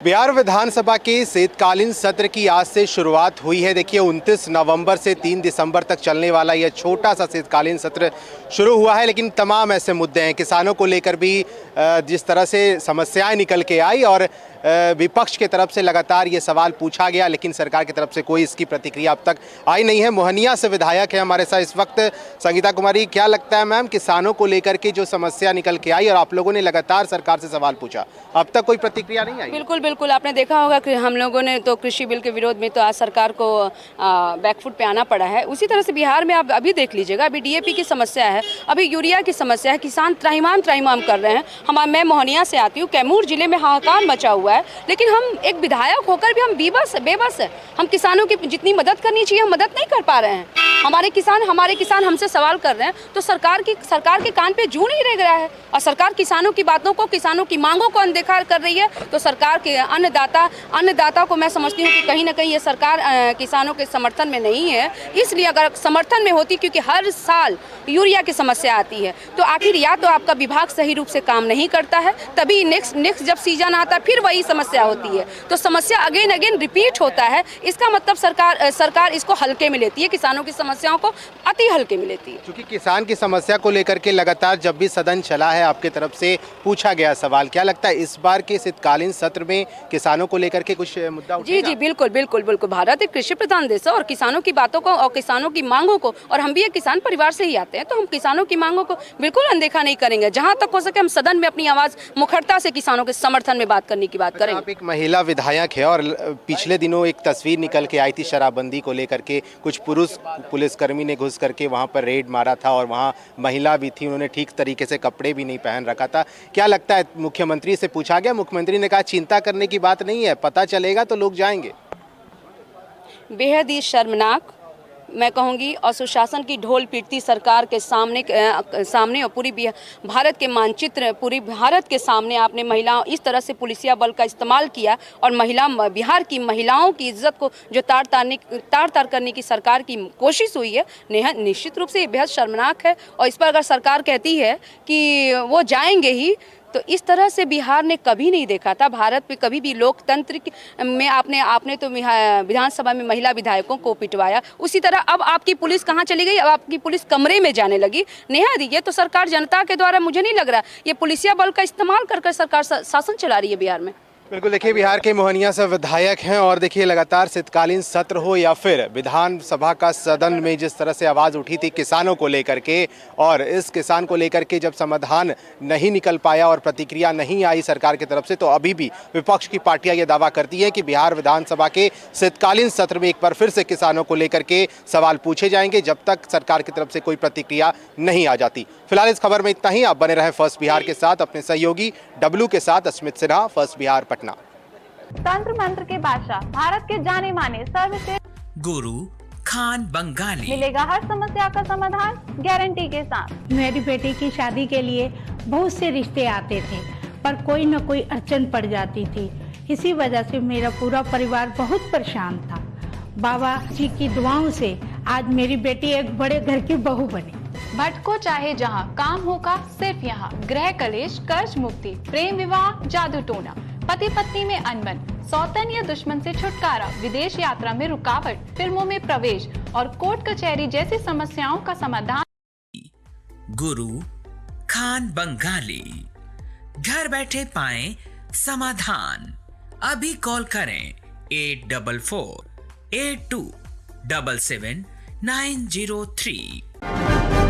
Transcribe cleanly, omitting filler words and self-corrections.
बिहार विधानसभा के शीतकालीन सत्र की आज से शुरुआत हुई है। देखिए 29 नवंबर से 3 दिसंबर तक चलने वाला यह छोटा सा शीतकालीन सत्र शुरू हुआ है, लेकिन तमाम ऐसे मुद्दे हैं किसानों को लेकर भी जिस तरह से समस्याएं निकल के आई और विपक्ष के तरफ से लगातार ये सवाल पूछा गया, लेकिन सरकार की तरफ से कोई इसकी प्रतिक्रिया अब तक आई नहीं है। मोहनिया से विधायक है हमारे साथ इस वक्त संगीता कुमारी। क्या लगता है मैम, किसानों को लेकर के जो समस्या निकल के आई और आप लोगों ने लगातार सरकार से सवाल पूछा, अब तक कोई प्रतिक्रिया नहीं आई? बिल्कुल बिल्कुल, आपने देखा होगा कि हम लोगों ने तो कृषि बिल के विरोध में तो आज सरकार को बैकफुट पे आना पड़ा है। उसी तरह से बिहार में आप अभी देख लीजिएगा, अभी डीएपी की समस्या है, अभी यूरिया की समस्या है, किसान त्राहिमाम कर रहे हैं। मैं मोहनिया से आती हूँ, कैमूर जिले में हाहाकार मचा हुआ है, लेकिन हम एक विधायक होकर भी हम बेबस है। हम किसानों की जितनी मदद करनी चाहिए हम मदद नहीं कर पा रहे हैं। हमारे किसान हमसे सवाल कर रहे हैं तो सरकार के कान पे जू नहीं रह रहा है, और सरकार किसानों की बातों को, किसानों की मांगों को अनदेखा कर रही है। तो सरकार के अन्नदाता को मैं समझती हूँ कि कहीं ना कहीं ये सरकार किसानों के समर्थन में नहीं है। इसलिए अगर समर्थन में होती, क्योंकि हर साल यूरिया की समस्या आती है, तो आखिर या तो आपका विभाग सही रूप से काम नहीं करता है, तभी नेक्स्ट जब सीजन आता है फिर वही समस्या होती है, तो समस्या अगेन रिपीट होता है। इसका मतलब सरकार इसको हल्के में लेती है, किसानों की समस्याओं को अति हल्के में लेती है। क्योंकि किसान की समस्या को लेकर के लगातार जब भी सदन चला है आपके तरफ से पूछा गया सवाल, क्या लगता है इस बार के शीतकालीन सत्र में किसानों को लेकर के कुछ मुद्दा उठेगा? जी बिल्कुल। भारत एक कृषि प्रधान देश है, और किसानों की बातों को और किसानों की मांगों को, और हम भी एक किसान परिवार से ही आते हैं, तो हम किसानों की मांगों को बिल्कुल अनदेखा नहीं करेंगे। जहां तक हो सके हम सदन में अपनी आवाज मुखरता से किसानों के समर्थन में बात करने की बात करेंगे। आप एक महिला विधायक है और पिछले दिनों एक तस्वीर निकल के आई थी शराबबंदी को लेकर के, कुछ पुरुष पुलिसकर्मी ने घुस करके वहां पर रेड मारा था और वहां महिला भी थी, उन्होंने ठीक तरीके से कपड़े भी नहीं पहन रखा था। क्या लगता है, मुख्यमंत्री से पूछा गया, मुख्यमंत्री ने कहा चिंता करने की बात नहीं है, पता चलेगा तो लोग जाएंगे। बेहद ही शर्मनाक, मैं कहूँगी, और सुशासन की ढोल पीटती सरकार के सामने और पूरी भारत के मानचित्र, पूरी भारत के सामने आपने महिलाओं इस तरह से पुलिसिया बल का इस्तेमाल किया, और बिहार की महिलाओं की इज्जत को जो तार करने की सरकार की कोशिश हुई है, निश्चित रूप से ये बेहद शर्मनाक है। और इस पर अगर सरकार कहती है कि वो जाएंगे ही, तो इस तरह से बिहार ने कभी नहीं देखा था। भारत में कभी भी लोकतंत्र में आपने तो विधानसभा में महिला विधायकों को पिटवाया, उसी तरह अब आपकी पुलिस कहाँ चली गई? अब आपकी पुलिस कमरे में जाने लगी। नेहा दी, ये तो सरकार जनता के द्वारा, मुझे नहीं लग रहा ये पुलिसिया बल का इस्तेमाल कर सरकार शासन चला रही है बिहार में। बिल्कुल, देखिए बिहार के मोहनिया से विधायक हैं और देखिए लगातार शीतकालीन सत्र हो या फिर विधानसभा का सदन में जिस तरह से आवाज़ उठी थी किसानों को लेकर के, और इस किसान को लेकर के जब समाधान नहीं निकल पाया और प्रतिक्रिया नहीं आई सरकार की तरफ से, तो अभी भी विपक्ष की पार्टियां ये दावा करती हैं कि बिहार विधानसभा के शीतकालीन सत्र में एक बार फिर से किसानों को लेकर के सवाल पूछे जाएंगे जब तक सरकार की तरफ से कोई प्रतिक्रिया नहीं आ जाती। फिलहाल इस खबर में इतना ही। आप बने रहें फर्स्ट बिहार के साथ, अपने सहयोगी डब्लू के साथ। अस्मित सिन्हा, फर्स्ट बिहार, पटना। तंत्र मंत्र के बादशाह, भारत के जाने माने सर्वश्रेष्ठ गुरु खान बंगाली, मिलेगा हर समस्या का समाधान गारंटी के साथ। मेरी बेटी की शादी के लिए बहुत से रिश्ते आते थे, पर कोई न कोई अड़चन पड़ जाती थी। इसी वजह से मेरा पूरा परिवार बहुत परेशान था। बाबा जी की दुआओं से आज मेरी बेटी एक बड़े घर की बहू बनी। भटको चाहे जहां, काम होगा सिर्फ यहाँ। गृह कलेश, कर्ज मुक्ति, प्रेम विवाह, जादू टोना, पति पत्नी में अनबन, सौतन या दुश्मन से छुटकारा, विदेश यात्रा में रुकावट, फिल्मों में प्रवेश और कोर्ट कचहरी जैसी समस्याओं का समाधान। गुरु खान बंगाली, घर बैठे पाएं समाधान। अभी कॉल करें 8448277903।